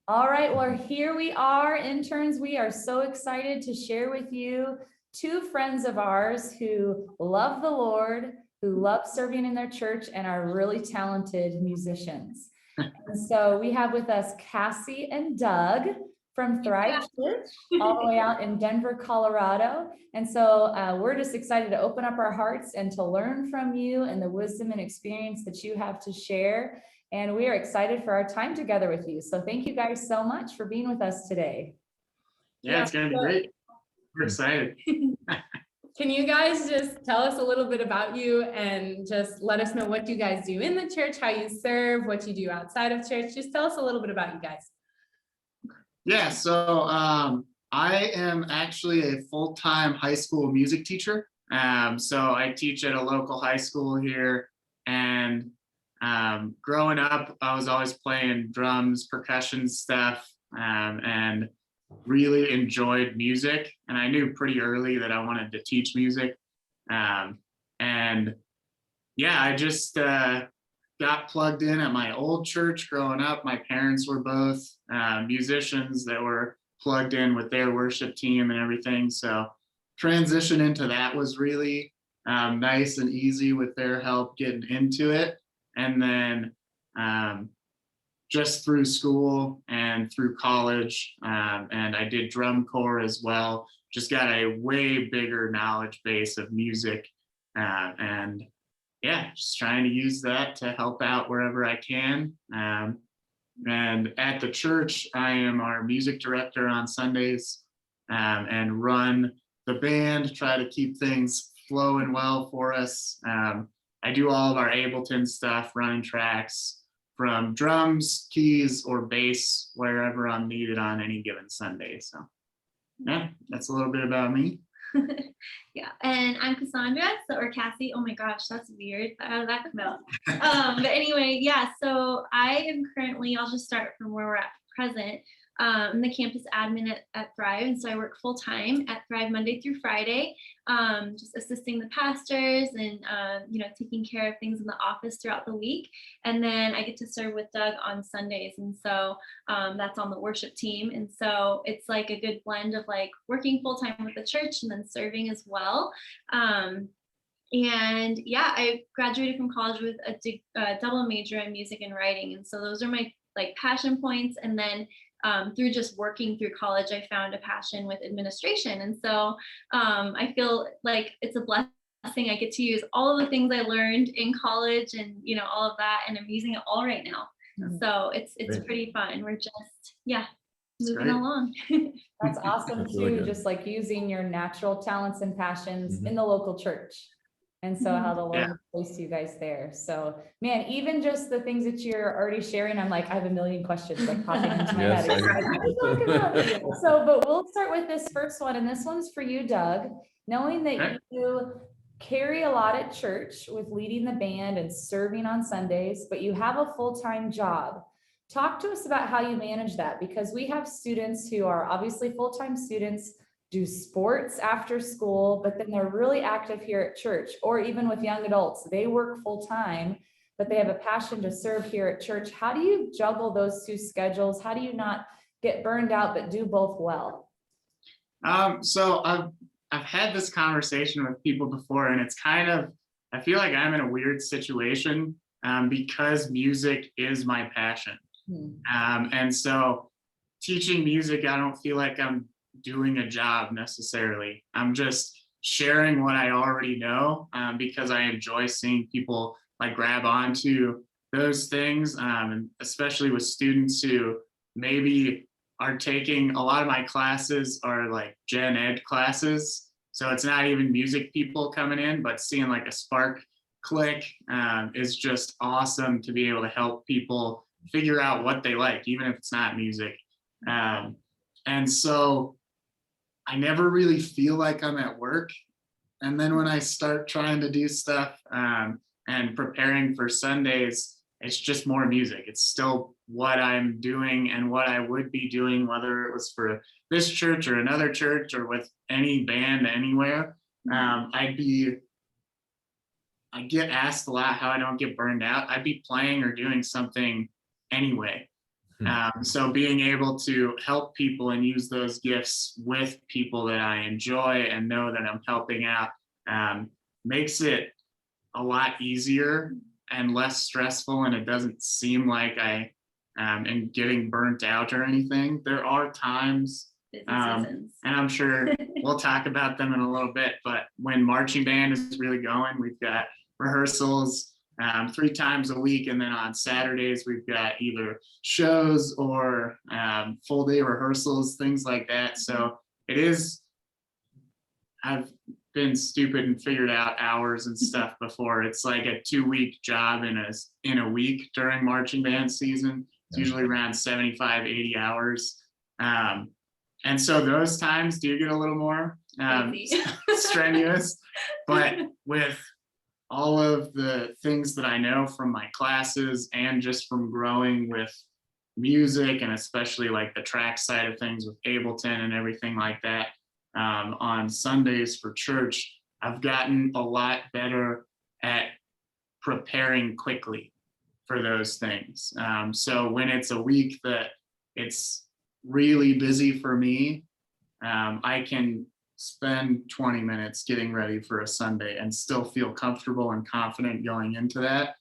All right, well, here we are, interns. We are so excited to share with you two friends of ours who love the Lord, who love serving in their church, and are really talented musicians. And so we have with us Cassie and Doug from Thrive Church, all the way out in Denver, Colorado. And so we're just excited to open up our hearts and to learn from you and the wisdom and experience that you have to share. And we are excited for our time together with you. So thank you guys so much for being with us today. Yeah, it's going to be great. We're excited. Can you guys just tell us a little bit about you and just let us know what you guys do in the church, how you serve, what you do outside of church? Just tell us a little bit about you guys. Yeah, so I am actually a full-time high school music teacher. So I teach at a local high school here, and growing up, I was always playing drums, percussion stuff, and really enjoyed music. And I knew pretty early that I wanted to teach music. And yeah, I just got plugged in at my old church growing up. My parents were both musicians that were plugged in with their worship team and everything. So transition into that was really nice and easy with their help getting into it. And then just through school and through college, and I did drum corps as well, just got a way bigger knowledge base of music, and yeah, just trying to use that to help out wherever I can. And at the church, I am our music director on Sundays, and run the band, try to keep things flowing well for us. I do all of our Ableton stuff, running tracks from drums, keys, or bass, wherever I'm needed on any given Sunday. So yeah, that's a little bit about me. Yeah, and I'm Cassandra, or Cassie. Oh my gosh, that's weird. How did that come out? But anyway, yeah, so I am currently, I'll just start from where we're at present. I'm the campus admin at Thrive, and so I work full time at Thrive Monday through Friday, just assisting the pastors and taking care of things in the office throughout the week. And then I get to serve with Doug on Sundays, and so that's on the worship team. And so it's like a good blend of like working full time with the church and then serving as well. And yeah, I graduated from college with a double major in music and writing, and so those are my like passion points. And then through just working through college, I found a passion with administration. And so I feel like it's a blessing. I get to use all of the things I learned in college and, all of that. And I'm using it all right now. Mm-hmm. So it's pretty fun. We're just, moving along. That's awesome too. Really, just like using your natural talents and passions in the local church. And so how the Lord placed you guys there. So man, even just the things that you're already sharing, I'm like, I have a million questions like popping into my head. So, but we'll start with this first one. And this one's for you, Doug. Knowing that you carry a lot at church with leading the band and serving on Sundays, but you have a full-time job. Talk to us about how you manage that, because we have students who are obviously full-time students, do sports after school, but then they're really active here at church, or even with young adults. They work full time, but they have a passion to serve here at church. How do you juggle those two schedules? How do you not get burned out, but do both well? So I've had this conversation with people before, and it's kind of, I feel like I'm in a weird situation because music is my passion. And so teaching music, I don't feel like I'm doing a job necessarily. I'm just sharing what I already know because I enjoy seeing people like grab onto those things, and especially with students who maybe are taking, a lot of my classes are like gen ed classes, so it's not even music people coming in, but seeing like a spark click is just awesome to be able to help people figure out what they like, even if it's not music. And so I never really feel like I'm at work. And then when I start trying to do stuff and preparing for Sundays, it's just more music. It's still what I'm doing and what I would be doing, whether it was for this church or another church or with any band anywhere. I get asked a lot how I don't get burned out. I'd be playing or doing something anyway. So being able to help people and use those gifts with people that I enjoy and know that I'm helping out makes it a lot easier and less stressful, and it doesn't seem like I am getting burnt out or anything. There are times, Busy and seasons. I'm sure we'll talk about them in a little bit, but when marching band is really going, we've got rehearsals 3 times a week, and then on Saturdays we've got either shows or full day rehearsals, things like that. So it is, I've been stupid and figured out hours and stuff before. It's like a 2-week job in a week during marching band season. It's usually around 75, 80 hours. And so those times do get a little more strenuous, but with all of the things that I know from my classes and just from growing with music, and especially like the track side of things with Ableton and everything like that, on Sundays for church, I've gotten a lot better at preparing quickly for those things. So when it's a week that it's really busy for me, I can spend 20 minutes getting ready for a Sunday and still feel comfortable and confident going into that.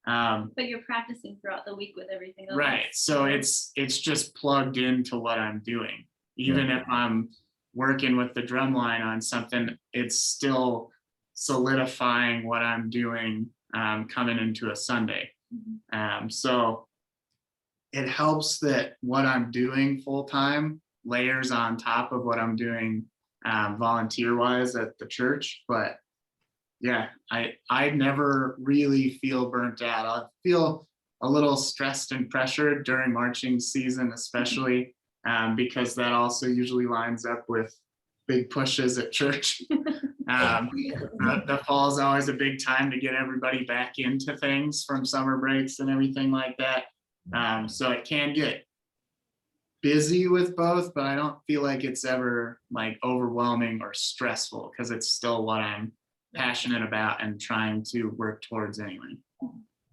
But you're practicing throughout the week with everything else. Right. So it's just plugged into what I'm doing. Even if I'm working with the drum line on something, it's still solidifying what I'm doing coming into a Sunday. So it helps that what I'm doing full time layers on top of what I'm doing volunteer wise at the church. But yeah, I never really feel burnt out. I feel a little stressed and pressured during marching season, especially because that also usually lines up with big pushes at church. The fall is always a big time to get everybody back into things from summer breaks and everything like that. So it can get busy with both, but I don't feel like it's ever like overwhelming or stressful because it's still what I'm passionate about and trying to work towards anyway.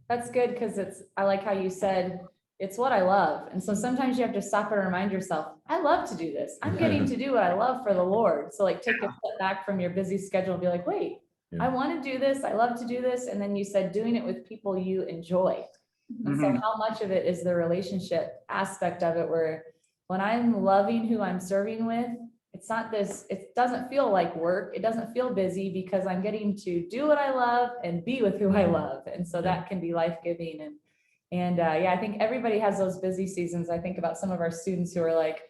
That's good, because I like how you said, it's what I love. And so sometimes you have to stop and remind yourself, I love to do this. I'm getting to do what I love for the Lord. So like take a step back from your busy schedule and be like, wait, I want to do this. I love to do this. And then you said doing it with people you enjoy. And so how much of it is the relationship aspect of it, where when I'm loving who I'm serving with, it's not this, it doesn't feel like work. It doesn't feel busy because I'm getting to do what I love and be with who I love. And so that can be life-giving. And yeah, I think everybody has those busy seasons. I think about some of our students who are like,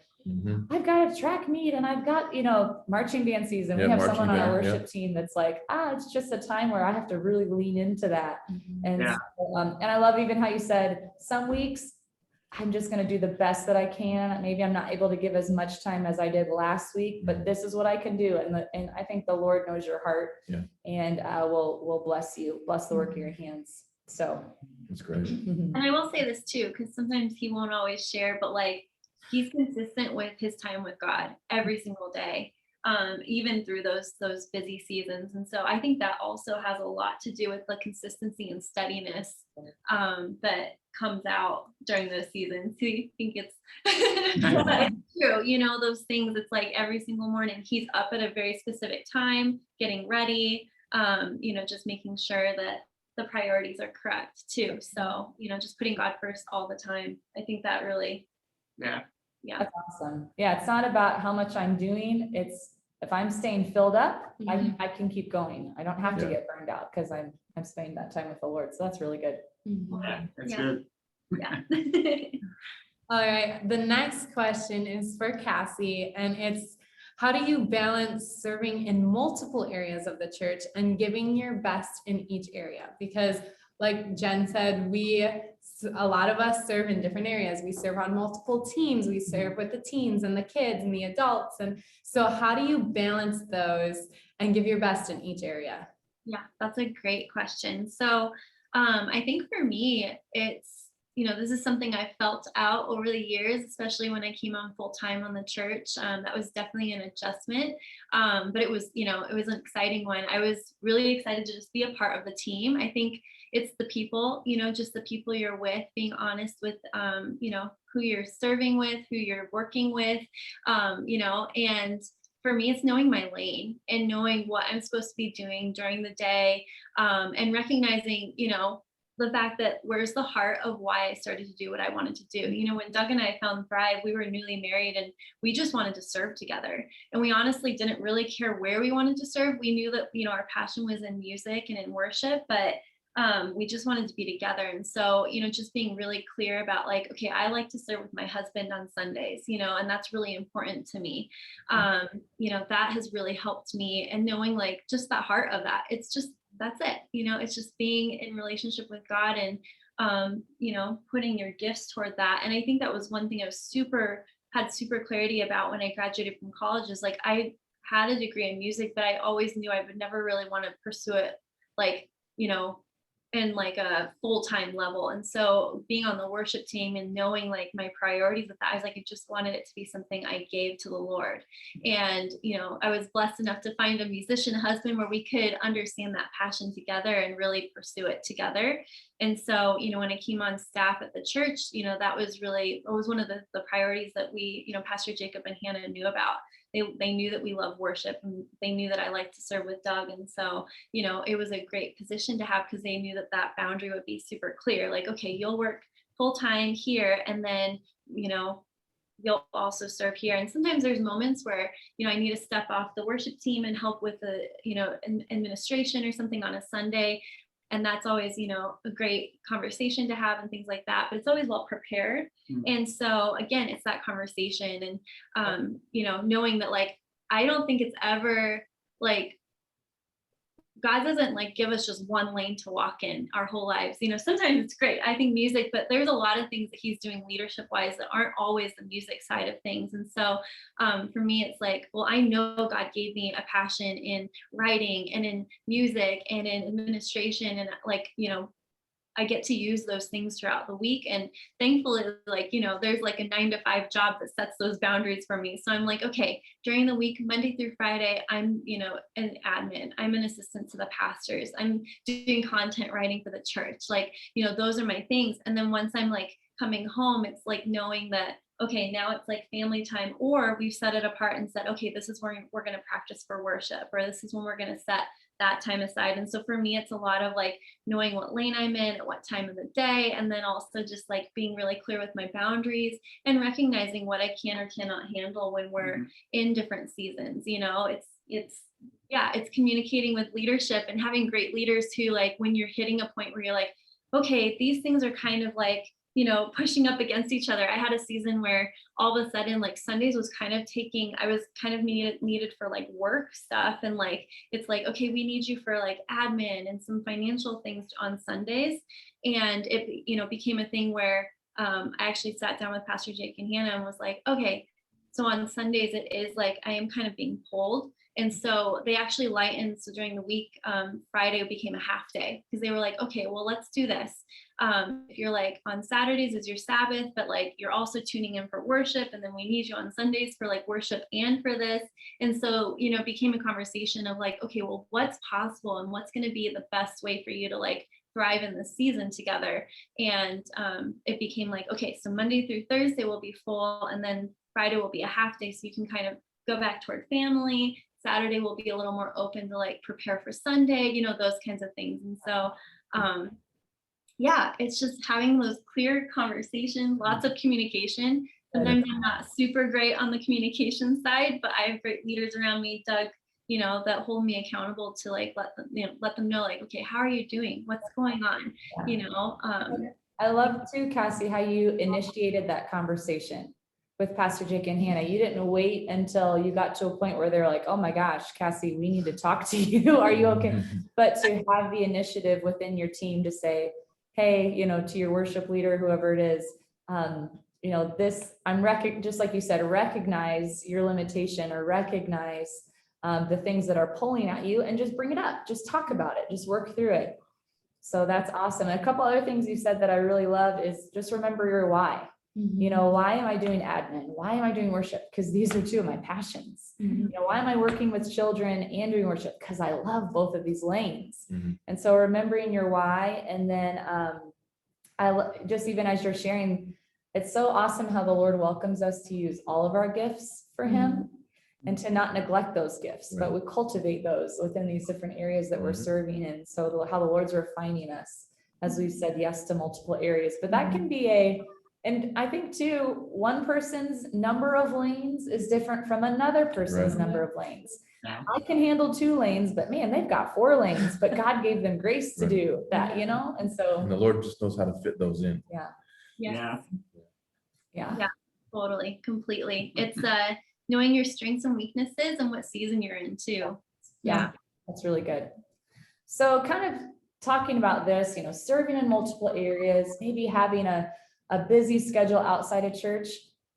I've got a track meet and I've got, marching band season. We have someone on our worship team that's like, it's just a time where I have to really lean into that. And and I love even how you said, some weeks I'm just going to do the best that I can. Maybe I'm not able to give as much time as I did last week, but this is what I can do. And I think the Lord knows your heart, and will bless you, bless the work of your hands. So that's great. And I will say this too, because sometimes he won't always share, but like he's consistent with his time with God every single day, even through those busy seasons. And so I think that also has a lot to do with the consistency and steadiness that comes out during those seasons. So you think it's, but it's true, those things. It's like every single morning he's up at a very specific time, getting ready, just making sure that the priorities are correct too. So, just putting God first all the time. I think that really, that's awesome. Yeah, it's not about how much I'm doing. It's if I'm staying filled up, I can keep going. I don't have to get burned out because I'm spending that time with the Lord. So that's really good. That's good. All right. The next question is for Cassie, and it's, how do you balance serving in multiple areas of the church and giving your best in each area? Because like Jen said, a lot of us serve in different areas. We serve on multiple teams. We serve with the teens and the kids and the adults. And so how do you balance those and give your best in each area? Yeah, that's a great question. So I think for me, it's this is something I felt out over the years, especially when I came on full time on the church. That was definitely an adjustment. But it was, it was an exciting one. I was really excited to just be a part of the team. I think it's the people, just the people you're with, being honest with, who you're serving with, who you're working with, and for me, it's knowing my lane and knowing what I'm supposed to be doing during the day, and recognizing, the fact that where's the heart of why I started to do what I wanted to do. When Doug and I found Thrive, we were newly married and we just wanted to serve together. And we honestly didn't really care where we wanted to serve. We knew that, our passion was in music and in worship, but we just wanted to be together. And so, just being really clear about like, okay, I like to serve with my husband on Sundays, and that's really important to me. That has really helped me, and knowing like just the heart of that. It's just, that's it. It's just being in relationship with God and, putting your gifts toward that. And I think that was one thing I was had super clarity about when I graduated from college, is like, I had a degree in music, but I always knew I would never really want to pursue it like, in like a full-time level. And so being on the worship team and knowing like my priorities with that, I was like, I just wanted it to be something I gave to the Lord. And, I was blessed enough to find a musician husband where we could understand that passion together and really pursue it together. And so, when I came on staff at the church, that was it was one of the priorities that we, Pastor Jacob and Hannah knew about. They knew that we love worship, and they knew that I like to serve with Doug. And so, it was a great position to have, because they knew that boundary would be super clear. Like, okay, you'll work full time here, and then, you'll also serve here. And sometimes there's moments where, I need to step off the worship team and help with the, administration or something on a Sunday. And that's always, a great conversation to have and things like that, but it's always well prepared. And so again, it's that conversation and, knowing that like, I don't think it's ever like, God doesn't like give us just one lane to walk in our whole lives. Sometimes it's great. I think music, but there's a lot of things that he's doing leadership wise that aren't always the music side of things. And so for me, it's like, well, I know God gave me a passion in writing and in music and in administration. And like, I get to use those things throughout the week. And thankfully, like, there's like a 9-to-5 job that sets those boundaries for me. So I'm like, okay, during the week, Monday through Friday, I'm, an admin, I'm an assistant to the pastors, I'm doing content writing for the church. Like, those are my things. And then once I'm like coming home, it's like knowing that, okay, now it's like family time, or we've set it apart and said, okay, this is where we're going to practice for worship, or this is when we're going to set that time aside. And so for me, it's a lot of like knowing what lane I'm in at what time of the day, and then also just like being really clear with my boundaries and recognizing what I can or cannot handle when we're in different seasons. It's communicating with leadership and having great leaders who, like, when you're hitting a point where you're like, okay, these things are kind of like, pushing up against each other. I had a season where all of a sudden, like, Sundays was kind of I was kind of needed for like work stuff. And like, it's like, okay, we need you for like admin and some financial things on Sundays. And it, became a thing where I actually sat down with Pastor Jake and Hannah and was like, okay, so on Sundays, it is like, I am kind of being pulled. And so they actually lightened. So during the week, Friday became a half day, because they were like, okay, well, let's do this. If you're like on Saturdays is your Sabbath, but like you're also tuning in for worship, and then we need you on Sundays for like worship and for this. And so, it became a conversation of like, okay, well, what's possible and what's going to be the best way for you to like thrive in this season together. And it became like, okay, so Monday through Thursday will be full, and then Friday will be a half day, so you can kind of go back toward family. Saturday will be a little more open to like prepare for Sunday, those kinds of things. And so, it's just having those clear conversations, lots of communication. Sometimes I'm not super great on the communication side, but I have great leaders around me, Doug, that hold me accountable to like let them know like, okay, how are you doing? What's going on? I love too, Cassie, how you initiated that conversation with Pastor Jake and Hannah. You didn't wait until you got to a point where they're like, oh my gosh, Cassie, we need to talk to you. Are you okay? But to have the initiative within your team to say, hey, to your worship leader, whoever it is, this, just like you said, recognize your limitation, or recognize the things that are pulling at you, and just bring it up, just talk about it, just work through it. So that's awesome. A couple other things you said that I really love is just remember your why. You know, why am I doing admin? Why am I doing worship? Because these are two of my passions. You know, why am I working with children and doing worship? Because I love both of these lanes. And so remembering your why, and then just even as you're sharing, it's so awesome how the Lord welcomes us to use all of our gifts for him and to not neglect those gifts, but we cultivate those within these different areas that we're serving in. So how the Lord's refining us, as we've said yes to multiple areas, but that can be and I think too, one person's number of lanes is different from another person's number of lanes. Yeah. I can handle 2 lanes, but man, they've got 4 lanes, but God gave them grace to do that, you know? And so. And the Lord just knows how to fit those in. Yeah. Yeah. Totally, completely. It's knowing your strengths and weaknesses and what season you're in too. Yeah, that's really good. So kind of talking about this, you know, serving in multiple areas, maybe having a busy schedule outside of church.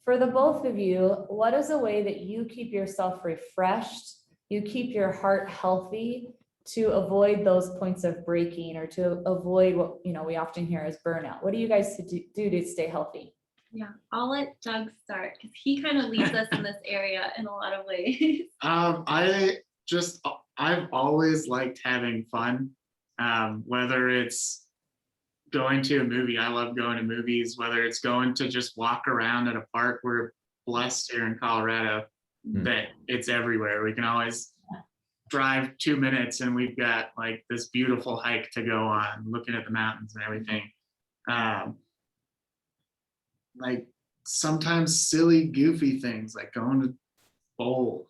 For the both of you, what is a way that you keep yourself refreshed, you keep your heart healthy to avoid those points of breaking or to avoid what, you know, we often hear as burnout? What do you guys do to stay healthy? Yeah, I'll let Doug start because he kind of leads us in this area in a lot of ways. I've always liked having fun, whether it's going to a movie. I love going to movies, whether it's going to just walk around at a park. We're blessed here in Colorado that it's everywhere. We can always drive 2 minutes and we've got like this beautiful hike to go on, looking at the mountains and everything. Like sometimes silly, goofy things like going to bowl,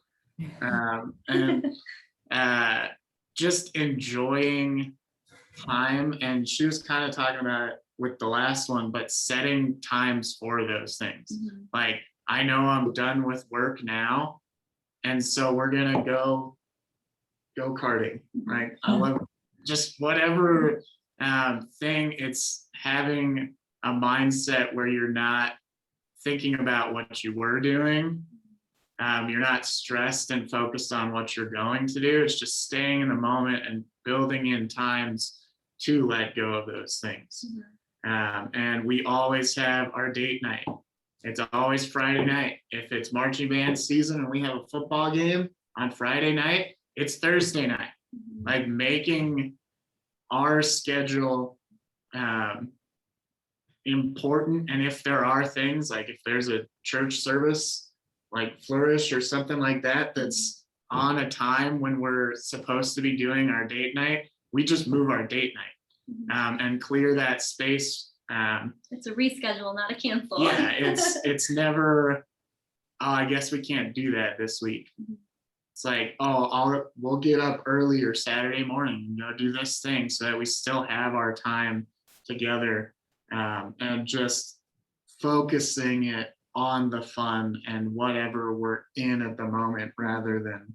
and just enjoying time. And she was kind of talking about it with the last one, but setting times for those things. Like, I know I'm done with work now, and so we're gonna go karting. Right? I love just whatever thing. It's having a mindset where you're not thinking about what you were doing. You're not stressed and focused on what you're going to do. It's just staying in the moment and building in times to let go of those things. And we always have our date night. It's always Friday night. If it's marching band season and we have a football game on Friday night, it's Thursday night. Like making our schedule important. And if there are things like if there's a church service like Flourish or something like that that's on a time when we're supposed to be doing our date night, we just move our date night and clear that space. It's a reschedule, not a cancel. Yeah, it's never, oh, I guess we can't do that this week. It's like, oh, we'll get up earlier Saturday morning and go do this thing so that we still have our time together, and just focusing it on the fun and whatever we're in at the moment rather than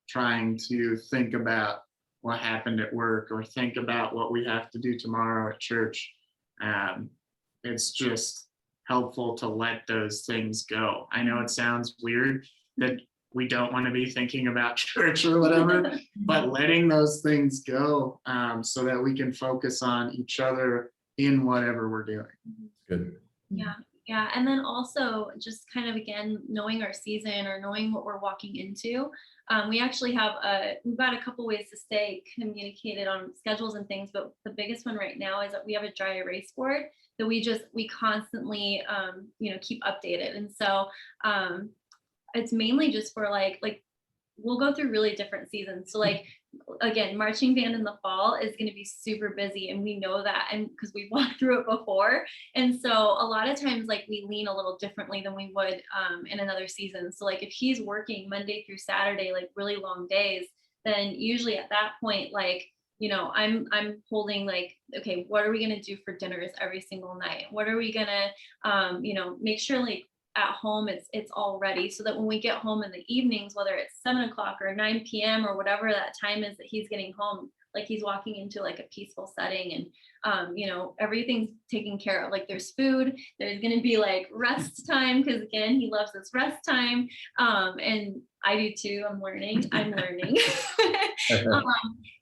trying to think about what happened at work or think about what we have to do tomorrow at church. It's just helpful to let those things go. I know it sounds weird that we don't want to be thinking about church or whatever, but letting those things go so that we can focus on each other in whatever we're doing. Good. Yeah. And then also just kind of, again, knowing our season or knowing what we're walking into. We actually have we've got a couple ways to stay communicated on schedules and things, but the biggest one right now is that we have a dry erase board that we constantly, keep updated. And so it's mainly just for like we'll go through really different seasons. So like, again, marching band in the fall is going to be super busy, and we know that, and because we've walked through it before. And so a lot of times like we lean a little differently than we would in another season. So like if he's working Monday through Saturday, like really long days, then usually at that point, like, I'm holding like, okay, what are we going to do for dinners every single night? What are we going to, make sure like at home it's all ready so that when we get home in the evenings, whether it's 7 o'clock or 9 p.m. or whatever that time is that he's getting home, like he's walking into like a peaceful setting, and you know, everything's taken care of. Like there's food, there's going to be like rest time, because again, he loves this rest time, and I do too. I'm learning.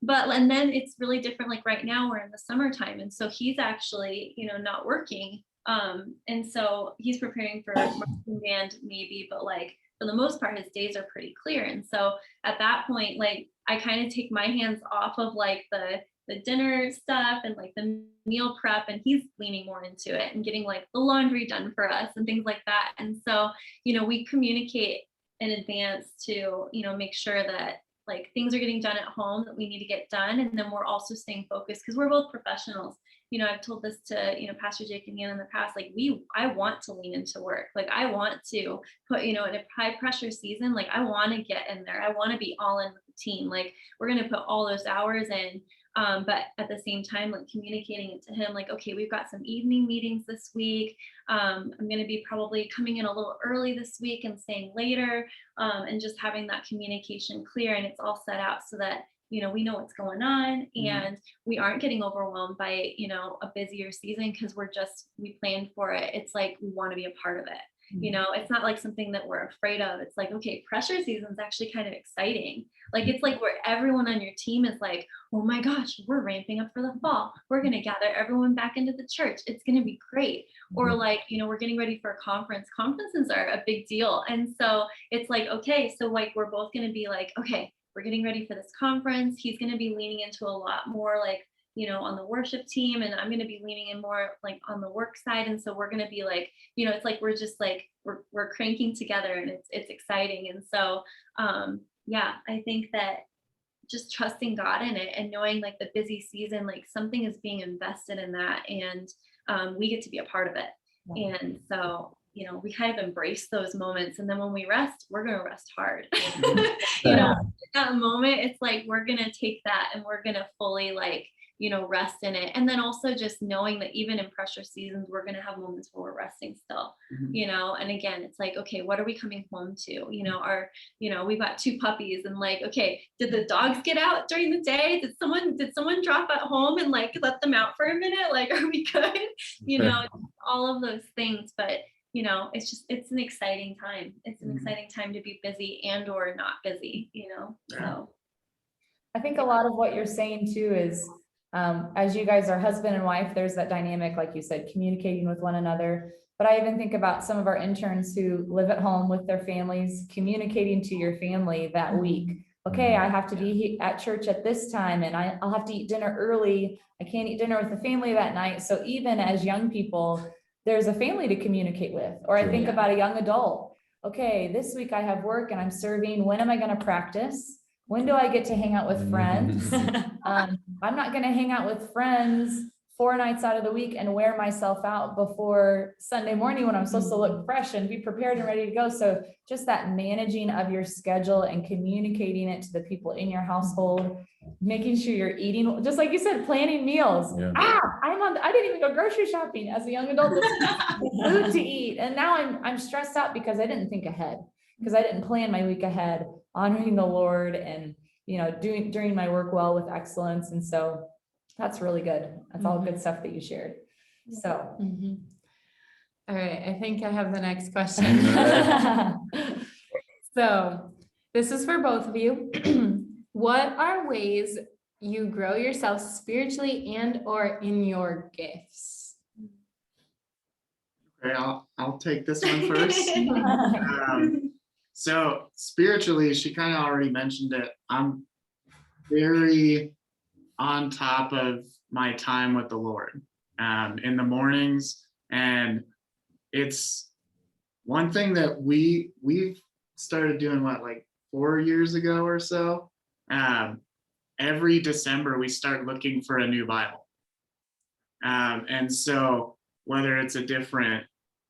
But and then it's really different. Like right now we're in the summertime, and so he's actually, you know, not working, and so he's preparing for marching band maybe, but like for the most part his days are pretty clear. And so at that point, like I kind of take my hands off of like the dinner stuff and like the meal prep, and he's leaning more into it and getting like the laundry done for us and things like that. And so, you know, we communicate in advance to, you know, make sure that like things are getting done at home that we need to get done. And then we're also staying focused because we're both professionals. You know, I've told this to, you know, Pastor Jake and Ian in the past, like I want to lean into work. Like I want to put, you know, in a high pressure season, like I want to get in there. I want to be all in with the team. Like we're going to put all those hours in. But at the same time, like communicating it to him, like, okay, we've got some evening meetings this week. I'm going to be probably coming in a little early this week and staying later, and just having that communication clear, and it's all set out so that, you know, we know what's going on, and we aren't getting overwhelmed by, you know, a busier season, because we planned for it. It's like, we want to be a part of it. You know, it's not like something that we're afraid of. It's like, okay, pressure season is actually kind of exciting. Like, it's like where everyone on your team is like, oh my gosh, we're ramping up for the fall. We're going to gather everyone back into the church. It's going to be great. Or like, you know, we're getting ready for a conference. Conferences are a big deal. And so it's like, okay, so like, we're both going to be like, okay, we're getting ready for this conference. He's going to be leaning into a lot more like, you know, on the worship team, and I'm going to be leaning in more like on the work side. And so we're going to be like, you know, it's like we're just like we're cranking together, and it's exciting. And so yeah, I think that just trusting God in it and knowing like the busy season, like something is being invested in that, and we get to be a part of it. Yeah. And so, you know, we kind of embrace those moments, and then when we rest, we're going to rest hard. You know, at that moment, it's like we're going to take that and we're going to fully like, you know, rest in it. And then also just knowing that even in pressure seasons, we're going to have moments where we're resting still, you know. And again, it's like, okay, what are we coming home to? You know, you know, we've got 2 puppies, and like, okay, did the dogs get out during the day? Did someone drop at home and like let them out for a minute? Like, are we good? You know, all of those things. But you know, it's an exciting time. It's an exciting time to be busy and or not busy, you know. So I think a lot of what you're saying too is, as you guys are husband and wife, there's that dynamic, like you said, communicating with one another. But I even think about some of our interns who live at home with their families, communicating to your family that week. Okay, I have to be at church at this time, and I'll have to eat dinner early. I can't eat dinner with the family that night. So even as young people, there's a family to communicate with. Or I think about a young adult. Okay, this week I have work and I'm serving. When am I going to practice? When do I get to hang out with friends? I'm not going to hang out with friends 4 nights out of the week and wear myself out before Sunday morning when I'm supposed to look fresh and be prepared and ready to go. So just that managing of your schedule and communicating it to the people in your household, making sure you're eating, just like you said, planning meals. Yeah. I didn't even go grocery shopping as a young adult. Food to eat. And now I'm stressed out because I didn't think ahead, because I didn't plan my week ahead, honoring the Lord and, you know, doing my work well with excellence. And so that's really good. That's all good stuff that you shared. So. All right. I think I have the next question. So this is for both of you. What are ways you grow yourself spiritually and or in your gifts? Okay, I'll take this one first. So spiritually, she kind of already mentioned it. I'm very on top of my time with the Lord in the mornings. And it's one thing that we've started doing, like 4 years ago or so. Every December, we start looking for a new Bible. And so whether it's a different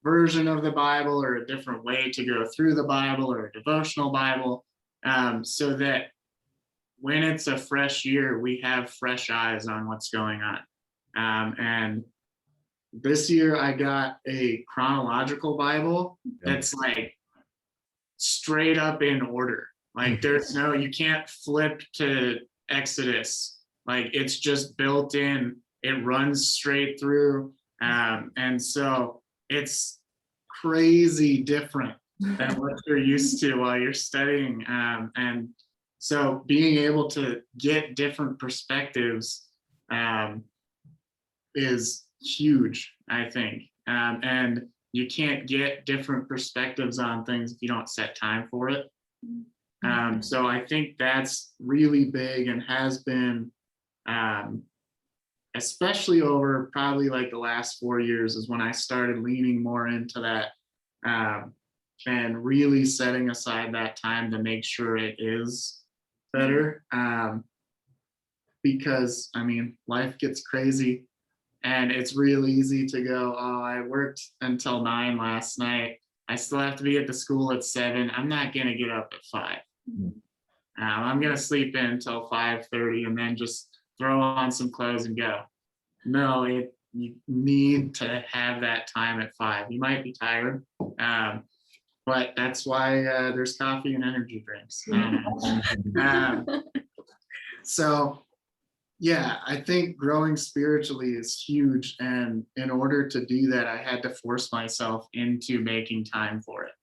version of the Bible or a different way to go through the Bible or a devotional Bible, so that when it's a fresh year, we have fresh eyes on what's going on. And this year I got a chronological Bible that's like straight up in order. Like you can't flip to Exodus Like it's just built in, it runs straight through. And so it's crazy different than what you're used to while you're studying. And so being able to get different perspectives is huge, I think. And you can't get different perspectives on things if you don't set time for it. So I think that's really big and has been, especially over probably like the last 4 years is when I started leaning more into that, and really setting aside that time to make sure it is better. Because I mean, life gets crazy and it's real easy to go, oh, I worked until 9 last night. I still have to be at the school at 7. I'm not gonna get up at 5. I'm gonna sleep in until 5:30 and then just throw on some clothes and go. No, you need to have that time at 5. You might be tired, but that's why there's coffee and energy drinks. So yeah, I think growing spiritually is huge. And in order to do that, I had to force myself into making time for it.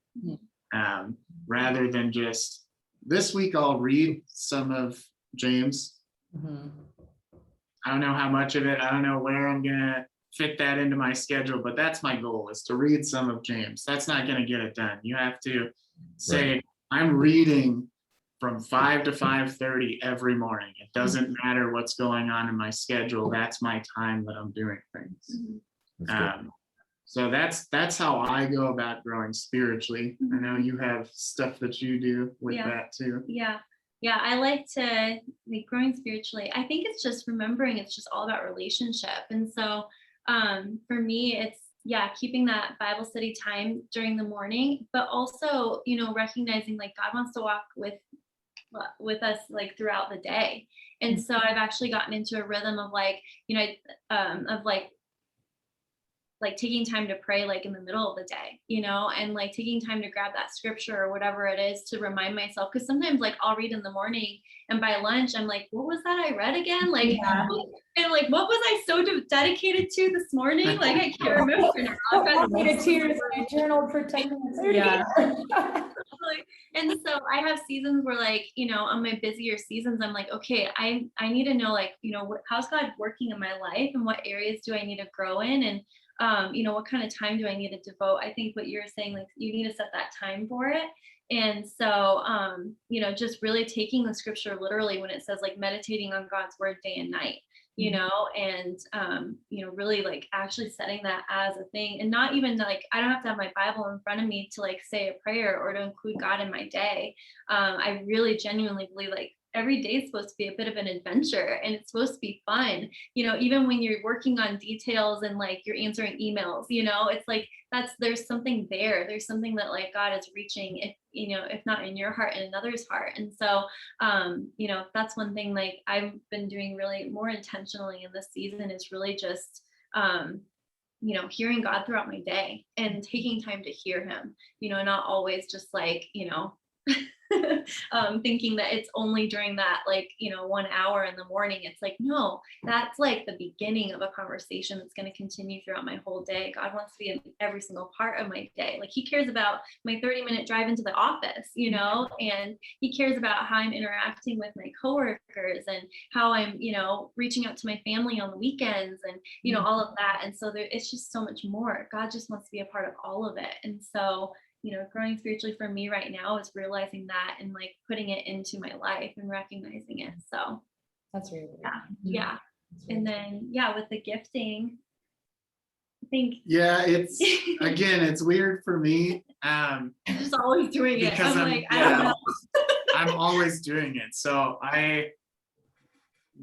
Rather than just this week, I'll read some of James. I don't know how much of it, I don't know where I'm gonna fit that into my schedule, but that's my goal, is to read some of James. That's not gonna get it done. You have to say, Right. I'm reading from 5 to 5:30 every morning. It doesn't matter what's going on in my schedule. That's my time that I'm doing things. That's good. So that's how I go about growing spiritually. I know you have stuff that you do with Yeah. that too. Yeah, I like to like growing spiritually. I think it's just remembering it's just all about relationship. And so for me, it's keeping that Bible study time during the morning, but also, recognizing like God wants to walk with us like throughout the day. And so I've actually gotten into a rhythm of like, of like taking time to pray like in the middle of the day, and like taking time to grab that scripture or whatever it is to remind myself. Because sometimes like I'll read in the morning and by lunch I'm like, what was that I read again? Like, and like, what was I so dedicated to this morning? Like I can't remember now. I've got I journaled for 10 minutes. And so I have seasons where like, on my busier seasons, I'm like, okay, I need to know like, how's God working in my life and what areas do I need to grow in? And what kind of time do I need to devote? I think what you're saying, like you need to set that time for it. And so, just really taking the scripture literally when it says like meditating on God's word day and night, and, really like actually setting that as a thing, and not even like, I don't have to have my Bible in front of me to like say a prayer or to include God in my day. I really genuinely believe like every day is supposed to be a bit of an adventure and it's supposed to be fun, even when you're working on details and like you're answering emails, it's like, there's something there. There's something that like God is reaching, if not in your heart, in another's heart. And so, that's one thing like I've been doing really more intentionally in this season is really just, hearing God throughout my day and taking time to hear him, not always just like, thinking that it's only during that like 1 hour in the morning. It's like, no, that's like the beginning of a conversation that's going to continue throughout my whole day. God wants to be in every single part of my day. Like he cares about my 30-minute drive into the office, and he cares about how I'm interacting with my coworkers and how I'm reaching out to my family on the weekends and all of that. And so it's just so much more. God just wants to be a part of all of it. And so growing spiritually for me right now is realizing that and like putting it into my life and recognizing it. So That's really good. yeah. And then with the gifting, I think it's again, it's weird for me. I'm just always doing it. Because I'm like, I don't know. I'm always doing it. So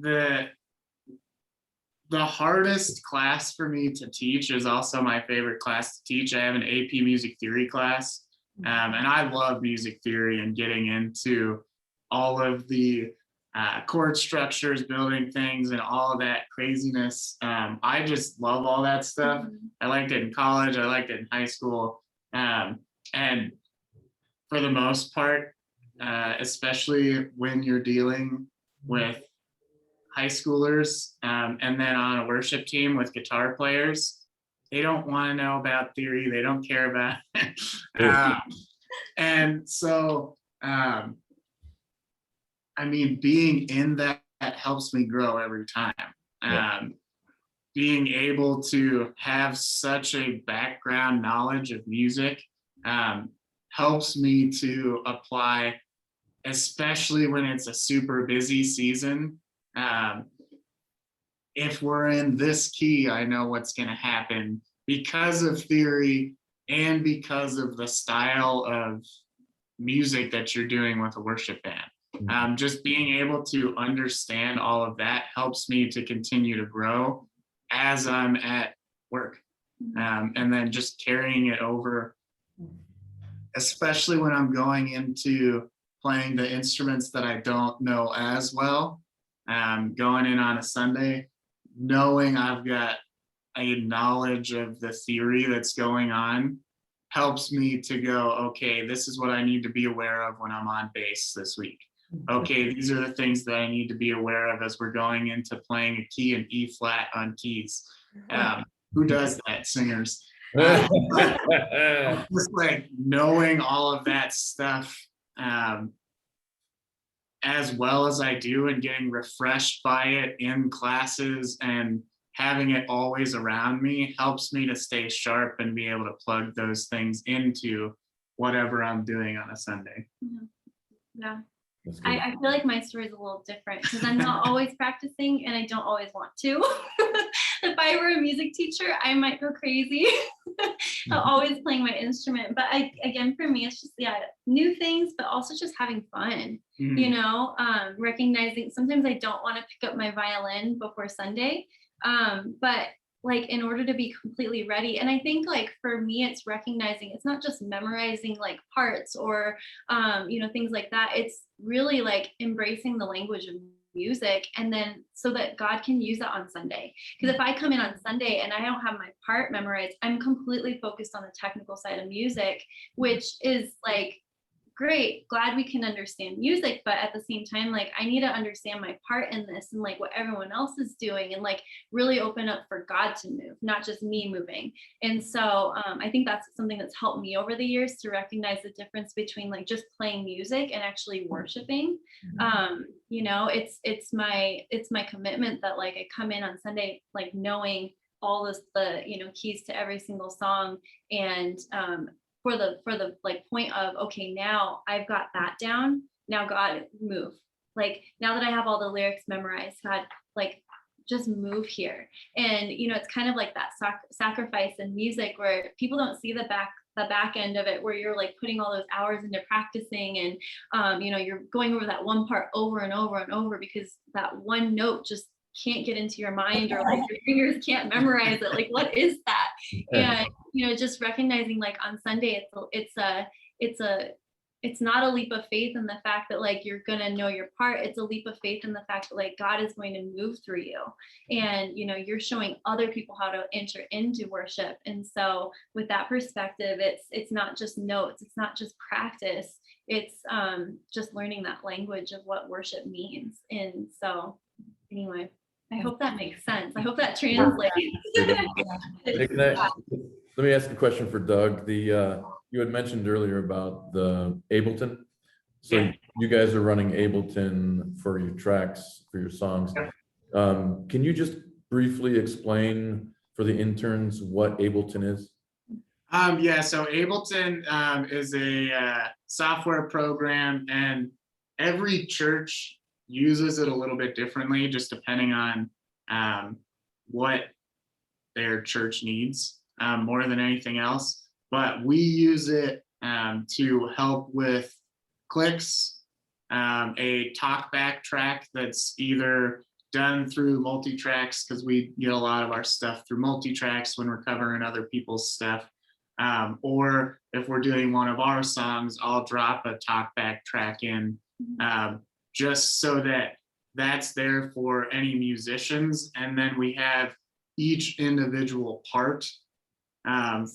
the hardest class for me to teach is also my favorite class to teach. I have an AP music theory class, and I love music theory and getting into all of the chord structures, building things, and all of that craziness. I just love all that stuff. I liked it in college. I liked it in high school. And for the most part, especially when you're dealing with high schoolers, and then on a worship team with guitar players. They don't want to know about theory. They don't care about it. And so, I mean, being in that helps me grow every time. Being able to have such a background knowledge of music helps me to apply, especially when it's a super busy season. If we're in this key, I know what's going to happen because of theory and because of the style of music that you're doing with a worship band. Just being able to understand all of that helps me to continue to grow as I'm at work. And then just carrying it over, especially when I'm going into playing the instruments that I don't know as well. Going in on a Sunday, knowing I've got a knowledge of the theory that's going on helps me to go, okay, this is what I need to be aware of when I'm on bass this week. Okay, these are the things that I need to be aware of as we're going into playing a key in E flat on keys. Who does that? Singers. Just like knowing all of that stuff as well as I do, and getting refreshed by it in classes and having it always around me helps me to stay sharp and be able to plug those things into whatever I'm doing on a Sunday. Yeah. I feel like my story is a little different because I'm not always practicing and I don't always want to. If I were a music teacher, I might go crazy. I'm always playing my instrument. But again, for me, it's just, new things, but also just having fun, you know, recognizing sometimes I don't want to pick up my violin before Sunday. But like in order to be completely ready. And I think like for me, it's recognizing it's not just memorizing like parts or, things like that. It's really like embracing the language of music, and then so that God can use that on Sunday. Because if I come in on Sunday and I don't have my part memorized, I'm completely focused on the technical side of music, which is like, great, glad we can understand music, but at the same time, like I need to understand my part in this and like what everyone else is doing, and like really open up for God to move, not just me moving. And so I think that's something that's helped me over the years to recognize the difference between like just playing music and actually worshiping. It's my commitment that like I come in on Sunday like knowing all the keys to every single song, and for the like point of, okay, now I've got that down, now God move. Like now that I have all the lyrics memorized, God, like just move here. And it's kind of like that sacrifice in music where people don't see the back end of it, where you're like putting all those hours into practicing, and you're going over that one part over and over and over because that one note just can't get into your mind, or like your fingers can't memorize it. Like, what is that? And just recognizing like on Sunday, it's not a leap of faith in the fact that like you're gonna know your part. It's a leap of faith in the fact that like God is going to move through you, and you're showing other people how to enter into worship. And so with that perspective, it's not just notes, it's not just practice, it's just learning that language of what worship means. And so anyway, I hope that makes sense. I hope that translates. Let me ask a question for Doug. You had mentioned earlier about the Ableton. So you guys are running Ableton for your tracks, for your songs. Can you just briefly explain for the interns what Ableton is? So Ableton is a software program, and every church uses it a little bit differently, just depending on what their church needs more than anything else. But we use it to help with clicks, a talkback track that's either done through multi-tracks, because we get a lot of our stuff through multi-tracks when we're covering other people's stuff. Or if we're doing one of our songs, I'll drop a talkback track in just so that that's there for any musicians. And then we have each individual part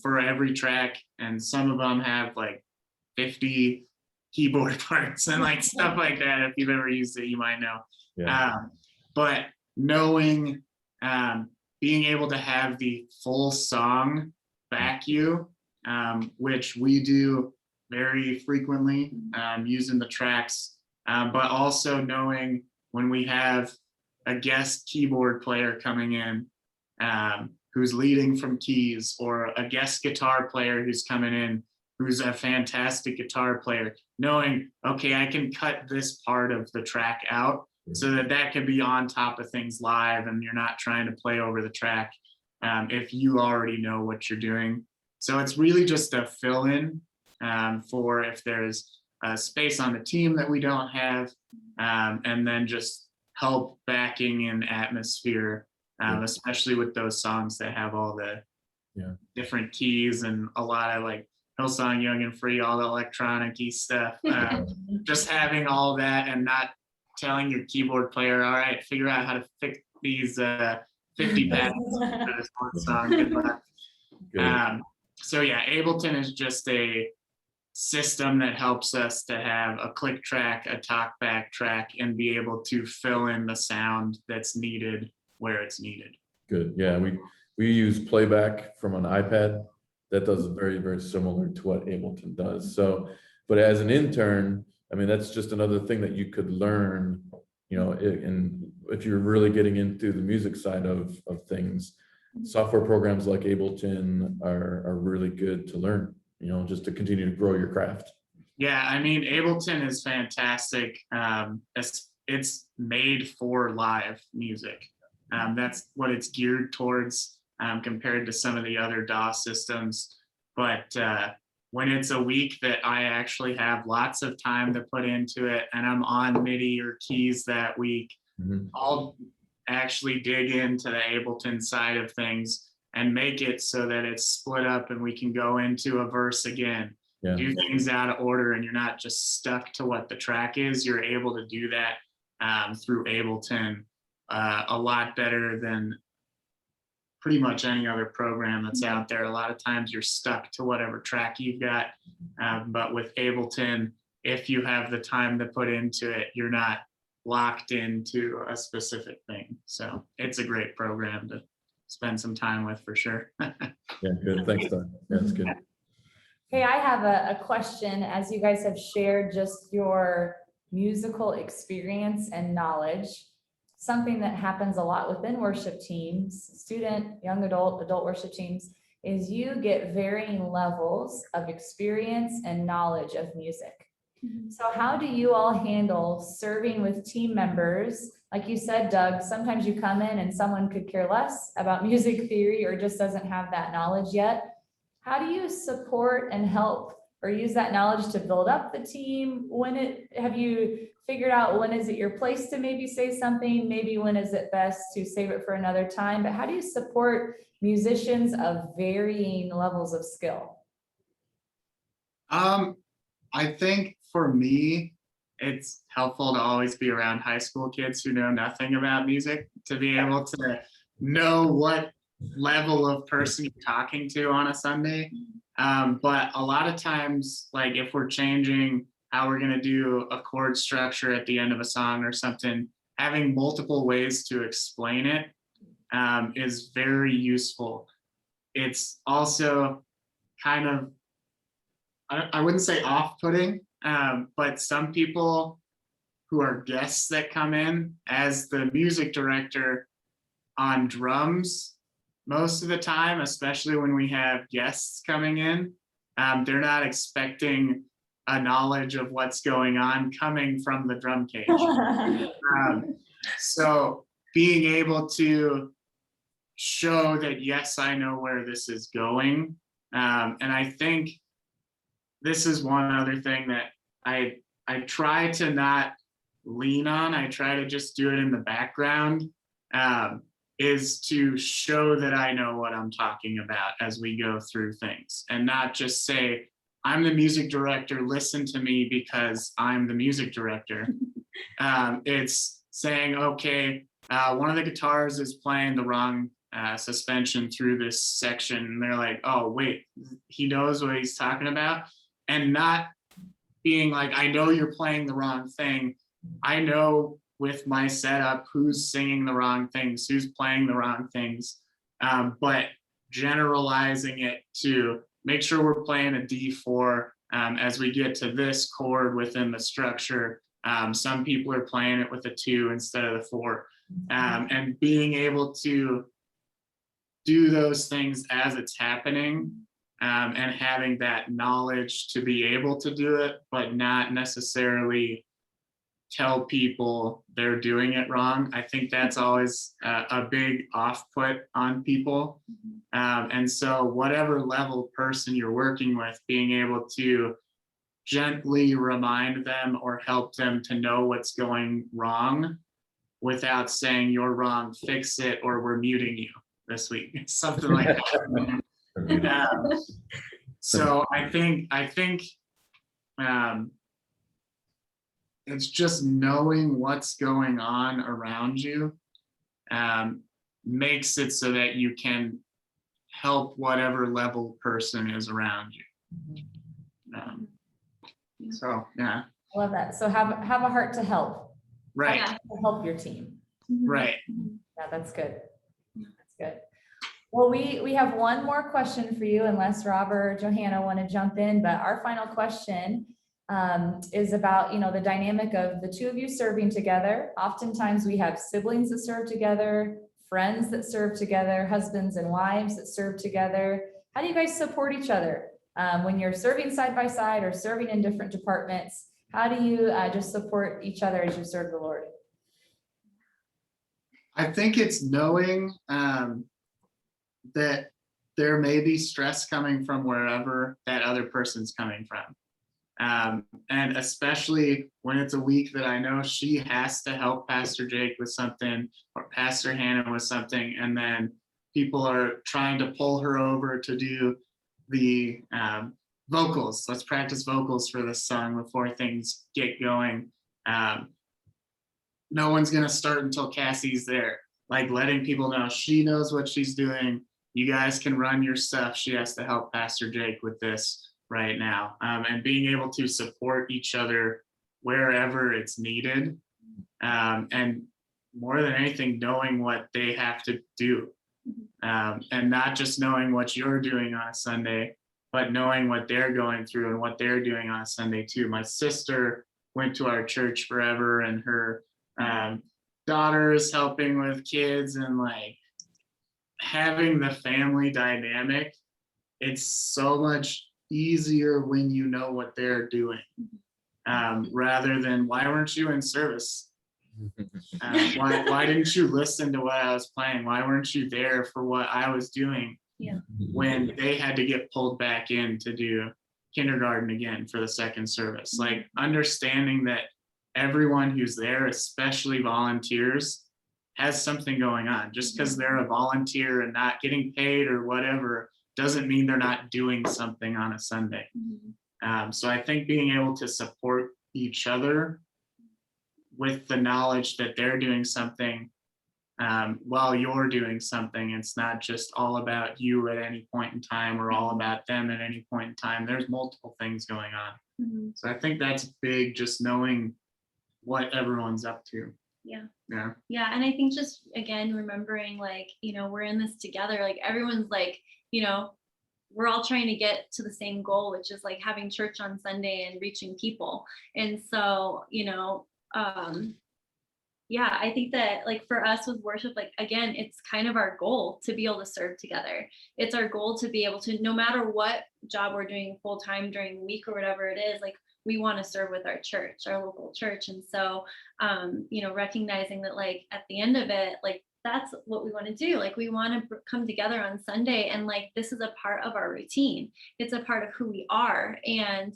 for every track. And some of them have like 50 keyboard parts and like stuff like that. If you've ever used it, you might know. but knowing, being able to have the full song back you, which we do very frequently, using the tracks, but also knowing when we have a guest keyboard player coming in, who's leading from keys, or a guest guitar player who's coming in, who's a fantastic guitar player, knowing, okay, I can cut this part of the track out so that that can be on top of things live, and you're not trying to play over the track, if you already know what you're doing. So it's really just a fill in, for if there's a space on the team that we don't have, and then just help backing and atmosphere, especially with those songs that have all the different keys and a lot of like Hillsong Young and Free, all the electronic-y stuff. Just having all that and not telling your keyboard player, all right, figure out how to fix these 50 pads for this one song. Good luck. So yeah, Ableton is just a system that helps us to have a click track, a talkback track, and be able to fill in the sound that's needed where it's needed. Good. Yeah, we use playback from an iPad that does very, very similar to what Ableton does. So, but as an intern, I mean, that's just another thing that you could learn, you know, and if you're really getting into the music side of things, software programs like Ableton are really good to learn, you know, just to continue to grow your craft. Yeah, I mean, Ableton is fantastic. It's made for live music. That's what it's geared towards, compared to some of the other DAW systems. But when it's a week that I actually have lots of time to put into it and I'm on MIDI or keys that week, I'll actually dig into the Ableton side of things and make it so that it's split up and we can go into a verse again, do things out of order, and you're not just stuck to what the track is. You're able to do that through Ableton a lot better than pretty much any other program that's out there. A lot of times you're stuck to whatever track you've got, but with Ableton, if you have the time to put into it, you're not locked into a specific thing. So it's a great program to spend some time with for sure. Yeah, good. Thanks, Doug. Yeah, that's good. Hey, I have a question. As you guys have shared just your musical experience and knowledge, something that happens a lot within worship teams, student, young adult, adult worship teams, is you get varying levels of experience and knowledge of music. So how do you all handle serving with team members? Like you said, Doug, sometimes you come in and someone could care less about music theory or just doesn't have that knowledge yet. How do you support and help or use that knowledge to build up the team? Have you figured out when is it your place to maybe say something? Maybe when is it best to save it for another time? But how do you support musicians of varying levels of skill? I think for me, it's helpful to always be around high school kids who know nothing about music, to be able to know what level of person you're talking to on a Sunday. But a lot of times, like if we're changing how we're going to do a chord structure at the end of a song or something, having multiple ways to explain it is very useful. It's also kind of, I wouldn't say off-putting, but some people who are guests that come in, as the music director on drums, most of the time, especially when we have guests coming in, they're not expecting a knowledge of what's going on coming from the drum cage. So being able to show that, yes, I know where this is going. And I think this is one other thing that I try to not lean on. I try to just do it in the background, is to show that I know what I'm talking about as we go through things, and not just say, I'm the music director, listen to me because I'm the music director. It's saying, okay, one of the guitars is playing the wrong suspension through this section. And they're like, oh, wait, he knows what he's talking about. And not being like, I know you're playing the wrong thing. I know with my setup, who's singing the wrong things, who's playing the wrong things, but generalizing it to make sure we're playing a D4 as we get to this chord within the structure. Some people are playing it with a 2 instead of the 4, and being able to do those things as it's happening, and having that knowledge to be able to do it, but not necessarily tell people they're doing it wrong. I think that's always a big off-put on people. And so whatever level person you're working with, being able to gently remind them or help them to know what's going wrong without saying you're wrong, fix it, or we're muting you this week, something like that. So I think it's just knowing what's going on around you makes it so that you can help whatever level person is around you. So yeah, I love that. So have a heart to help. right, Yeah. To help your team. right. Yeah, that's good. That's good. Well, we have one more question for you, unless Rob or Johanna want to jump in, but our final question is about, the dynamic of the two of you serving together. Oftentimes we have siblings that serve together, friends that serve together, husbands and wives that serve together. How do you guys support each other when you're serving side by side or serving in different departments? How do you just support each other as you serve the Lord? I think it's knowing that there may be stress coming from wherever that other person's coming from. And especially when it's a week that I know she has to help Pastor Jake with something or Pastor Hannah with something, and then people are trying to pull her over to do the vocals. Let's practice vocals for this song before things get going. No one's gonna start until Cassie's there. Like letting people know she knows what she's doing. You guys can run your stuff. She has to help Pastor Jake with this right now. And being able to support each other wherever it's needed. And more than anything, knowing what they have to do. And not just knowing what you're doing on a Sunday, but knowing what they're going through and what they're doing on a Sunday too. My sister went to our church forever, and her daughter is helping with kids, and like having the family dynamic, it's so much easier when you know what they're doing, rather than why weren't you in service? Why didn't you listen to what I was playing? Why weren't you there for what I was doing? Yeah. When they had to get pulled back in to do kindergarten again for the second service. Like understanding that everyone who's there, especially volunteers, has something going on. Just because they're a volunteer and not getting paid or whatever doesn't mean they're not doing something on a Sunday. So I think being able to support each other with the knowledge that they're doing something while you're doing something, it's not just all about you at any point in time or all about them at any point in time. There's multiple things going on. So I think that's big, just knowing what everyone's up to. Yeah. And I think just again remembering, like, we're in this together. Like everyone's like, we're all trying to get to the same goal, which is like having church on Sunday and reaching people. And so, I think that like for us with worship, like again, it's kind of our goal to be able to serve together. It's our goal to be able to, no matter what job we're doing full time during the week or whatever it is, like we want to serve with our church, our local church. And so, recognizing that like at the end of it, like that's what we want to do. Like we want to come together on Sunday, and like this is a part of our routine. It's a part of who we are. And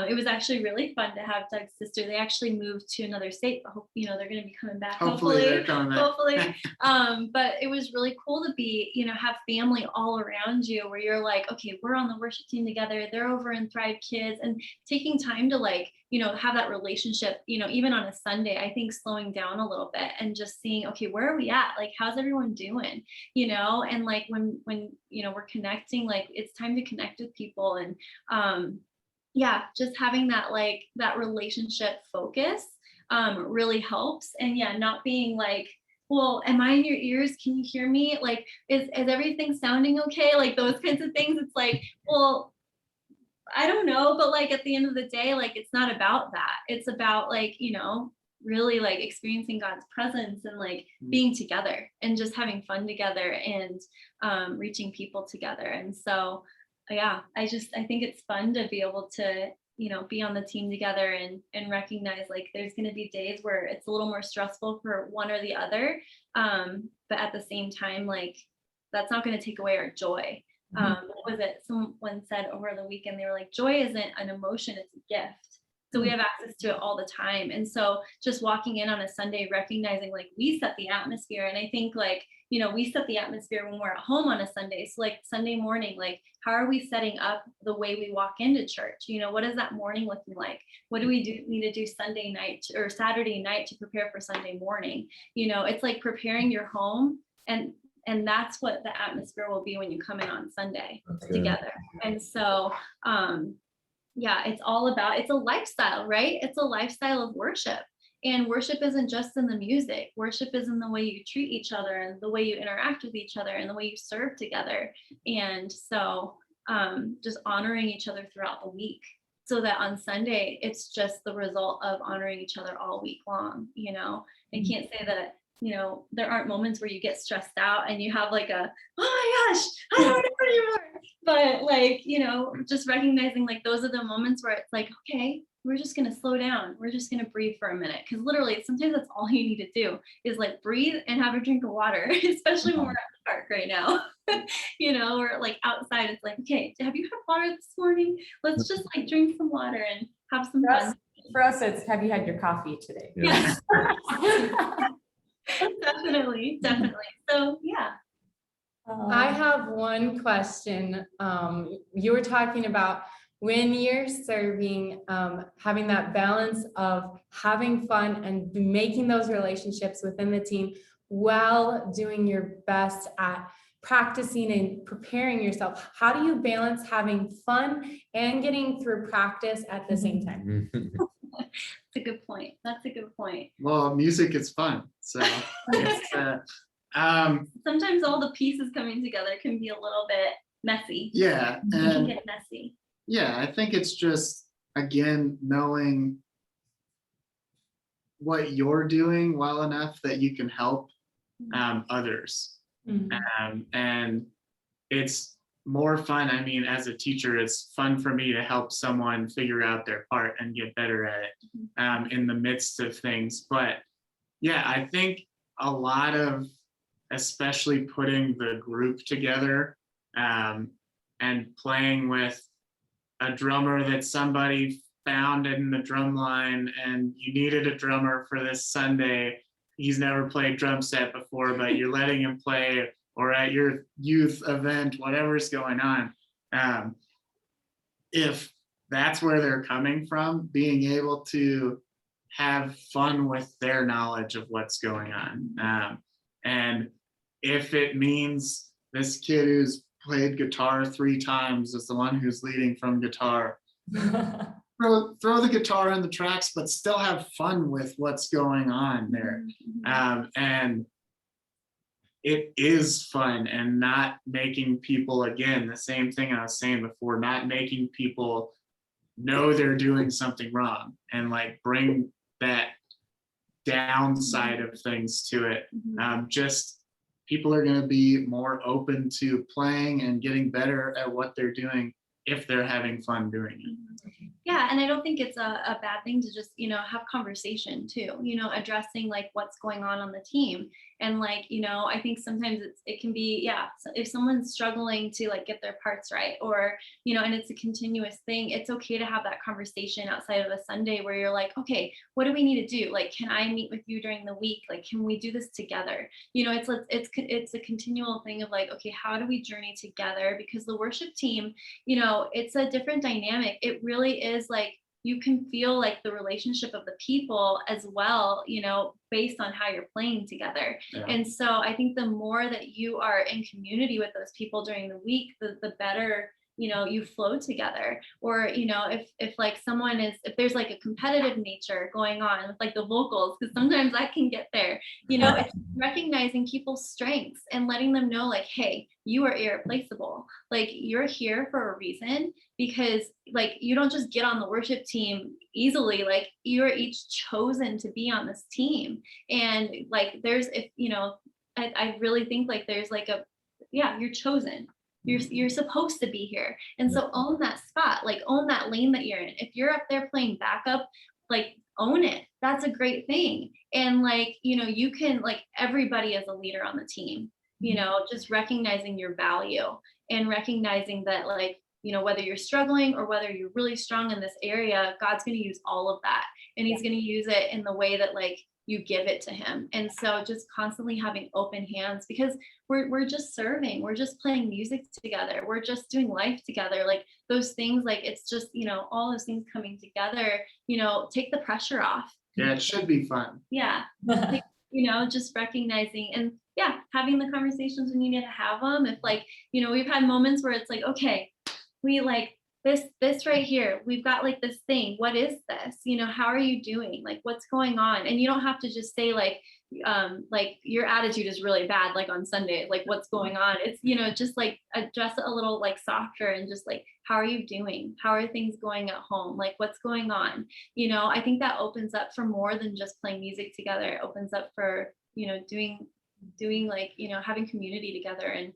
it was actually really fun to have Doug's sister. They actually moved to another state, but hope, they're going to be coming back. hopefully they're coming back. Hopefully. But it was really cool to be, have family all around you where you're like, okay, we're on the worship team together. They're over in Thrive Kids, and taking time to like, have that relationship, even on a Sunday. I think slowing down a little bit and just seeing, okay, where are we at? Like, how's everyone doing? And like when we're connecting, like it's time to connect with people. And just having that like that relationship focus really helps. And yeah, not being like, well, am I in your ears? Can you hear me? Like, is everything sounding okay? Like those kinds of things. It's like, well, I don't know, but like at the end of the day, like it's not about that. It's about like, really like experiencing God's presence and like being together and just having fun together and reaching people together. And so, yeah, I think it's fun to be able to, be on the team together and recognize like there's going to be days where it's a little more stressful for one or the other. But at the same time, like that's not going to take away our joy. What was it? Someone said over the weekend, they were like, joy isn't an emotion, it's a gift. So we have access to it all the time. And so just walking in on a Sunday, recognizing like we set the atmosphere. And I think like, we set the atmosphere when we're at home on a Sunday. So like Sunday morning, like how are we setting up the way we walk into church? What is that morning looking like? What do we need to do Sunday night or Saturday night to prepare for Sunday morning? It's like preparing your home, and that's what the atmosphere will be when you come in on Sunday together. And so, yeah, it's a lifestyle, right? It's a lifestyle of worship. And worship isn't just in the music. Worship is in the way you treat each other and the way you interact with each other and the way you serve together. And so just honoring each other throughout the week so that on Sunday, it's just the result of honoring each other all week long. I can't say that, there aren't moments where you get stressed out and you have like oh my gosh, I don't know anymore. But like, just recognizing like those are the moments where it's like, okay, we're just going to slow down. We're just going to breathe for a minute. Because literally sometimes that's all you need to do is like breathe and have a drink of water, especially when we're at the park right now. Or like outside, it's like, okay, have you had water this morning? Let's just like drink some water and have some fun. For us, it's have you had your coffee today? Yes. Definitely. So yeah. I have one question. You were talking about when you're serving, having that balance of having fun and making those relationships within the team while doing your best at practicing and preparing yourself. How do you balance having fun and getting through practice at the same time? That's a good point. Well, music is fun. So it's, sometimes all the pieces coming together can be a little bit messy. Yeah. It can get messy. Yeah, I think it's just, again, knowing what you're doing well enough that you can help others. And it's more fun. I mean, as a teacher, it's fun for me to help someone figure out their part and get better at it in the midst of things. But yeah, I think a lot of, especially putting the group together and playing with a drummer that somebody found in the drum line, and you needed a drummer for this Sunday. He's never played drum set before, but you're letting him play, or at your youth event, whatever's going on. If that's where they're coming from, being able to have fun with their knowledge of what's going on. And if it means this kid who's played guitar 3 times is the one who's leading from guitar, throw the guitar in the tracks, but still have fun with what's going on there. And it is fun, and not making people, again, the same thing I was saying before, not making people know they're doing something wrong and like bring that downside of things to it. Just people are going to be more open to playing and getting better at what they're doing if they're having fun doing it. Yeah, and I don't think it's a bad thing to just, have conversation too, addressing like what's going on the team. And like, I think sometimes it can be, so if someone's struggling to like get their parts right, or, and it's a continuous thing, it's okay to have that conversation outside of a Sunday where you're like, okay, what do we need to do? Like, can I meet with you during the week? Like, can we do this together? It's a continual thing of like, okay, how do we journey together? Because the worship team, it's a different dynamic. It really is like, you can feel like the relationship of the people as well, based on how you're playing together. Yeah. And so I think the more that you are in community with those people during the week, the better, you flow together. Or, if like someone is, if there's like a competitive nature going on with like the vocals, because sometimes that can get there, it's recognizing people's strengths and letting them know like, hey, you are irreplaceable. Like you're here for a reason, because like you don't just get on the worship team easily. Like you're each chosen to be on this team. And like there's, if I really think like there's like you're chosen. You're supposed to be here. And so own that spot, like own that lane that you're in. If you're up there playing backup, like own it. That's a great thing. And like, you can, like, everybody is a leader on the team, just recognizing your value and recognizing that, like, whether you're struggling or whether you're really strong in this area, God's going to use all of that. And he's going to use it in the way that like you give it to him. And so just constantly having open hands, because we're just serving, we're just playing music together, we're just doing life together. Like those things, like it's just, all those things coming together, take the pressure off. Yeah, it should be fun. Yeah. Just recognizing and having the conversations when you need to have them. If like, we've had moments where it's like, okay, we like this right here, we've got like this thing, what is this, how are you doing, like what's going on? And you don't have to just say like your attitude is really bad, like on Sunday, like what's going on. It's just like address it a little like softer, and just like, how are you doing, how are things going at home, like what's going on. I think that opens up for more than just playing music together. It opens up for doing like having community together, and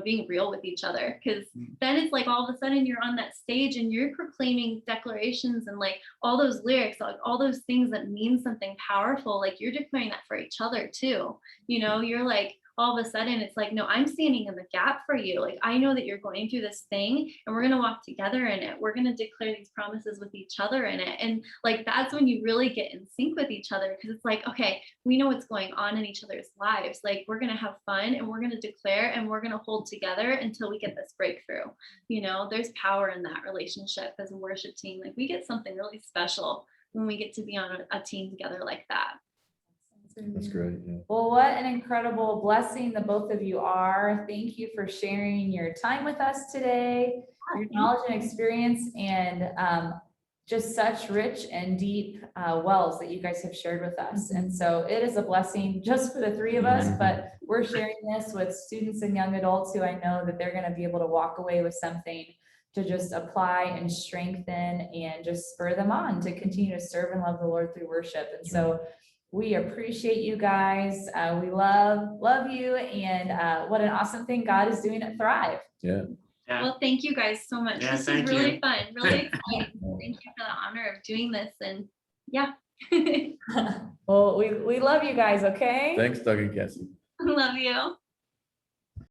being real with each other, because then it's like all of a sudden you're on that stage and you're proclaiming declarations and like all those lyrics, like all those things that mean something powerful, like you're declaring that for each other too. You're like, all of a sudden it's like, no, I'm standing in the gap for you. Like, I know that you're going through this thing and we're going to walk together in it. We're going to declare these promises with each other in it. And like, that's when you really get in sync with each other, because it's like, okay, we know what's going on in each other's lives. Like, we're going to have fun and we're going to declare and we're going to hold together until we get this breakthrough. There's power in that relationship as a worship team. Like, we get something really special when we get to be on a team together like that. That's great. Yeah. Well, what an incredible blessing the both of you are. Thank you for sharing your time with us today, your knowledge and experience, and just such rich and deep wells that you guys have shared with us. And so it is a blessing just for the three of us, but we're sharing this with students and young adults who I know that they're going to be able to walk away with something to just apply and strengthen and just spur them on to continue to serve and love the Lord through worship. And so we appreciate you guys. We love you. And what an awesome thing God is doing at Thrive. Yeah. Well, thank you guys so much. Yeah, This is really fun, really exciting. Thank you for the honor of doing this. And Well, we love you guys. Okay. Thanks, Doug and Cassie. love you.